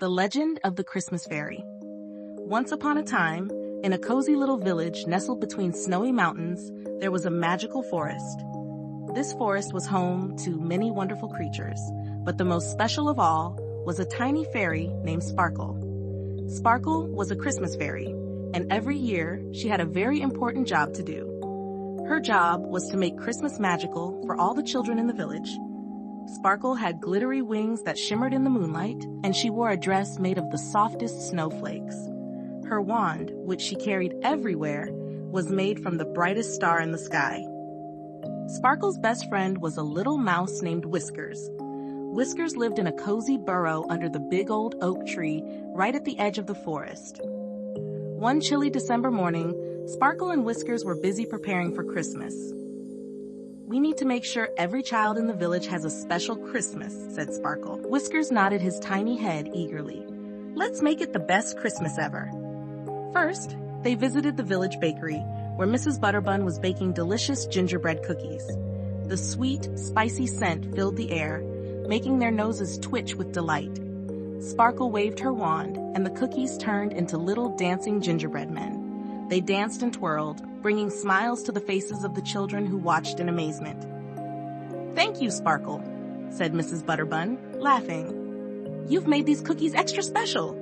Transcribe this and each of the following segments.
The Legend of the Christmas Fairy. Once upon a time, in a cozy little village nestled between snowy mountains, there was a magical forest. This forest was home to many wonderful creatures, but the most special of all was a tiny fairy named Sparkle. Sparkle was a Christmas fairy, and every year she had a very important job to do. Her job was to make Christmas magical for all the children in the village. Sparkle had glittery wings that shimmered in the moonlight, and she wore a dress made of the softest snowflakes. Her wand, which she carried everywhere, was made from the brightest star in the sky. Sparkle's best friend was a little mouse named Whiskers. Whiskers lived in a cozy burrow under the big old oak tree right at the edge of the forest. One chilly December morning, Sparkle and Whiskers were busy preparing for Christmas. "We need to make sure every child in the village has a special Christmas," said Sparkle. Whiskers nodded his tiny head eagerly. "Let's make it the best Christmas ever." First, they visited the village bakery, where Mrs. Butterbun was baking delicious gingerbread cookies. The sweet, spicy scent filled the air, making their noses twitch with delight. Sparkle waved her wand, and the cookies turned into little dancing gingerbread men. They danced and twirled, bringing smiles to the faces of the children who watched in amazement. "Thank you, Sparkle," said Mrs. Butterbun, laughing. "You've made these cookies extra special."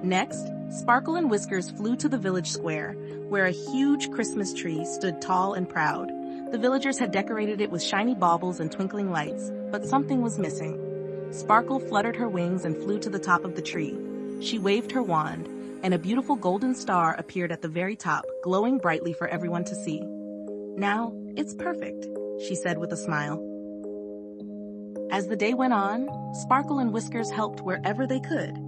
Next, Sparkle and Whiskers flew to the village square, where a huge Christmas tree stood tall and proud. The villagers had decorated it with shiny baubles and twinkling lights, but something was missing. Sparkle fluttered her wings and flew to the top of the tree. She waved her wand, and a beautiful golden star appeared at the very top, glowing brightly for everyone to see. "Now, it's perfect," she said with a smile. As the day went on, Sparkle and Whiskers helped wherever they could.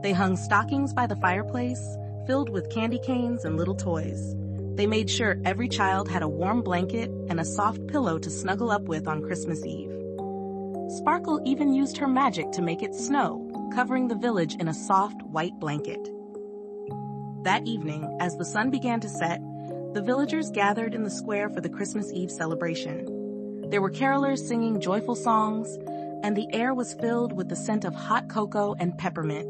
They hung stockings by the fireplace, filled with candy canes and little toys. They made sure every child had a warm blanket and a soft pillow to snuggle up with on Christmas Eve. Sparkle even used her magic to make it snow, covering the village in a soft white blanket. That evening, as the sun began to set, the villagers gathered in the square for the Christmas Eve celebration. There were carolers singing joyful songs, and the air was filled with the scent of hot cocoa and peppermint.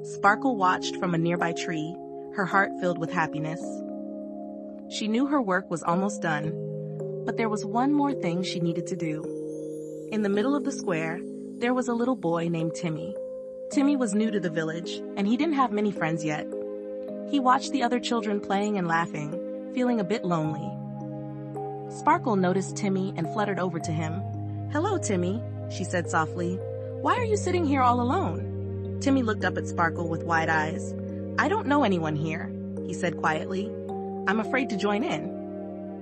Sparkle watched from a nearby tree, her heart filled with happiness. She knew her work was almost done, but there was one more thing she needed to do. In the middle of the square, there was a little boy named Timmy. Timmy was new to the village, and he didn't have many friends yet. He watched the other children playing and laughing, feeling a bit lonely. Sparkle noticed Timmy and fluttered over to him. "Hello, Timmy," she said softly. "Why are you sitting here all alone?" Timmy looked up at Sparkle with wide eyes. "I don't know anyone here," he said quietly. "I'm afraid to join in."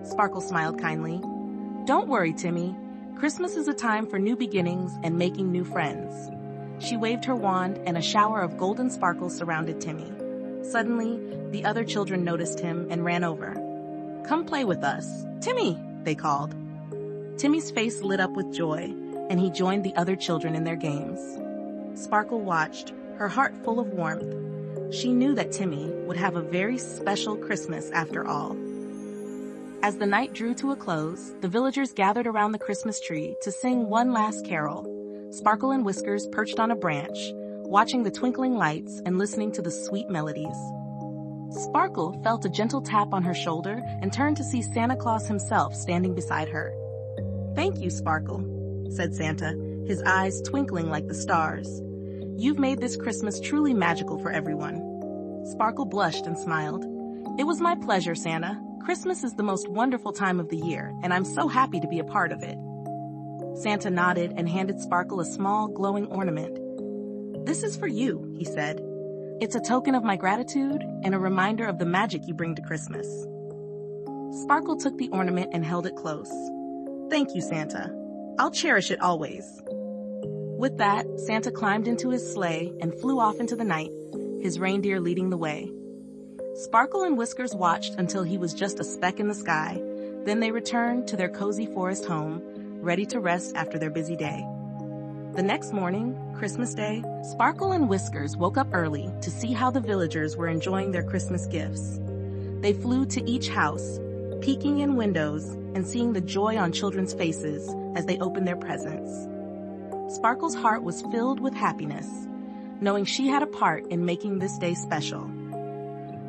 Sparkle smiled kindly. "Don't worry, Timmy. Christmas is a time for new beginnings and making new friends." She waved her wand, and a shower of golden sparkles surrounded Timmy. Suddenly, the other children noticed him and ran over. "Come play with us. Timmy," they called. Timmy's face lit up with joy, and he joined the other children in their games. Sparkle watched, her heart full of warmth. She knew that Timmy would have a very special Christmas after all. As the night drew to a close, the villagers gathered around the Christmas tree to sing one last carol. Sparkle and Whiskers perched on a branch, watching the twinkling lights and listening to the sweet melodies. Sparkle felt a gentle tap on her shoulder and turned to see Santa Claus himself standing beside her. "Thank you, Sparkle," said Santa, his eyes twinkling like the stars. "You've made this Christmas truly magical for everyone." Sparkle blushed and smiled. "It was my pleasure, Santa. Christmas is the most wonderful time of the year, and I'm so happy to be a part of it." Santa nodded and handed Sparkle a small, glowing ornament. "This is for you," he said. "It's a token of my gratitude and a reminder of the magic you bring to Christmas." Sparkle took the ornament and held it close. "Thank you, Santa. I'll cherish it always." With that, Santa climbed into his sleigh and flew off into the night, his reindeer leading the way. Sparkle and Whiskers watched until he was just a speck in the sky. Then they returned to their cozy forest home, ready to rest after their busy day. The next morning, Christmas Day, Sparkle and Whiskers woke up early to see how the villagers were enjoying their Christmas gifts. They flew to each house, peeking in windows and seeing the joy on children's faces as they opened their presents. Sparkle's heart was filled with happiness. knowing she had a part in making this day special.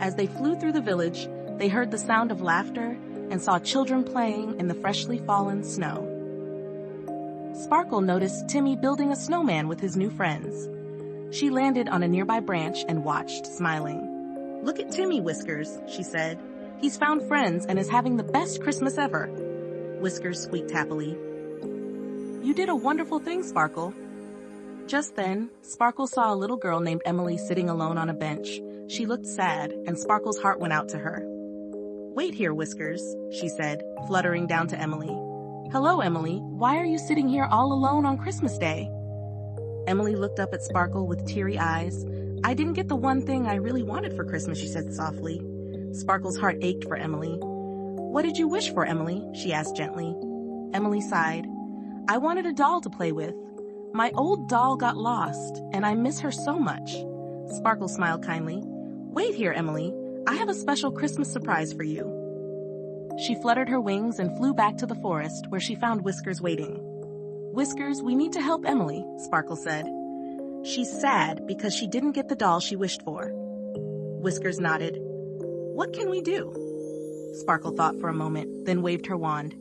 As they flew through the village, they heard the sound of laughter and saw children playing in the freshly fallen snow. Sparkle noticed Timmy building a snowman with his new friends. She landed on a nearby branch and watched, smiling. "Look at Timmy, Whiskers," she said. "He's found friends and is having the best Christmas ever." Whiskers squeaked happily. "You did a wonderful thing, Sparkle." Just then, Sparkle saw a little girl named Emily sitting alone on a bench. She looked sad, and Sparkle's heart went out to her. "Wait here, Whiskers," she said, fluttering down to Emily. "Hello, Emily. Why are you sitting here all alone on Christmas Day?" Emily looked up at Sparkle with teary eyes. "I didn't get the one thing I really wanted for Christmas," she said softly. Sparkle's heart ached for Emily. "What did you wish for, Emily?" she asked gently. Emily sighed. "I wanted a doll to play with. My old doll got lost, and I miss her so much." Sparkle smiled kindly. "Wait here, Emily. I have a special Christmas surprise for you." She fluttered her wings and flew back to the forest, where she found Whiskers waiting. "Whiskers, we need to help Emily," Sparkle said. "She's sad because she didn't get the doll she wished for." Whiskers nodded. "What can we do?" Sparkle thought for a moment, then waved her wand.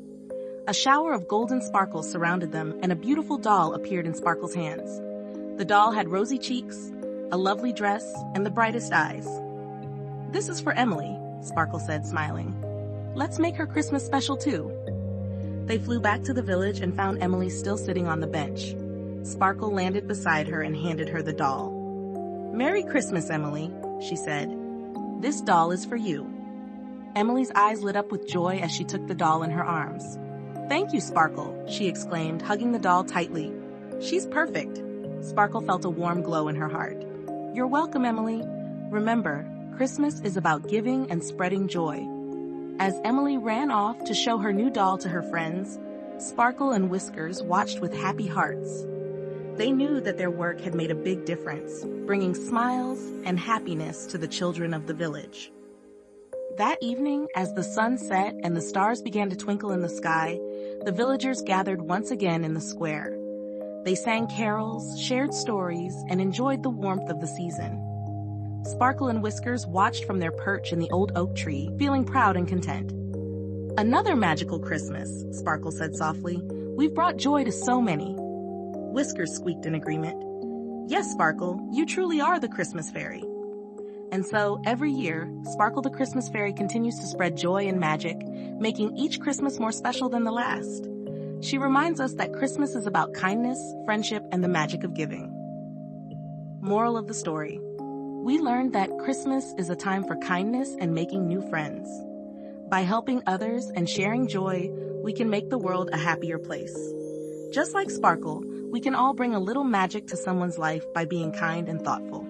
A shower of golden sparkles surrounded them, and a beautiful doll appeared in Sparkle's hands. The doll had rosy cheeks, a lovely dress, and the brightest eyes. "This is for Emily," Sparkle said, smiling. "Let's make her Christmas special too." They flew back to the village and found Emily still sitting on the bench. Sparkle landed beside her and handed her the doll. "Merry Christmas, Emily," she said. "This doll is for you." Emily's eyes lit up with joy as she took the doll in her arms. "Thank you, Sparkle," she exclaimed, hugging the doll tightly. "She's perfect." Sparkle felt a warm glow in her heart. "You're welcome, Emily. Remember, Christmas is about giving and spreading joy." As Emily ran off to show her new doll to her friends, Sparkle and Whiskers watched with happy hearts. They knew that their work had made a big difference, bringing smiles and happiness to the children of the village. That evening, as the sun set and the stars began to twinkle in the sky, the villagers gathered once again in the square. They sang carols, shared stories, and enjoyed the warmth of the season. Sparkle and Whiskers watched from their perch in the old oak tree, feeling proud and content. "Another magical Christmas," Sparkle said softly. "We've brought joy to so many." Whiskers squeaked in agreement. "Yes, Sparkle, you truly are the Christmas fairy." And so, every year, Sparkle the Christmas fairy continues to spread joy and magic, making each Christmas more special than the last. She reminds us that Christmas is about kindness, friendship, and the magic of giving. Moral of the story. We learned that Christmas is a time for kindness and making new friends. By helping others and sharing joy, we can make the world a happier place. Just like Sparkle, we can all bring a little magic to someone's life by being kind and thoughtful.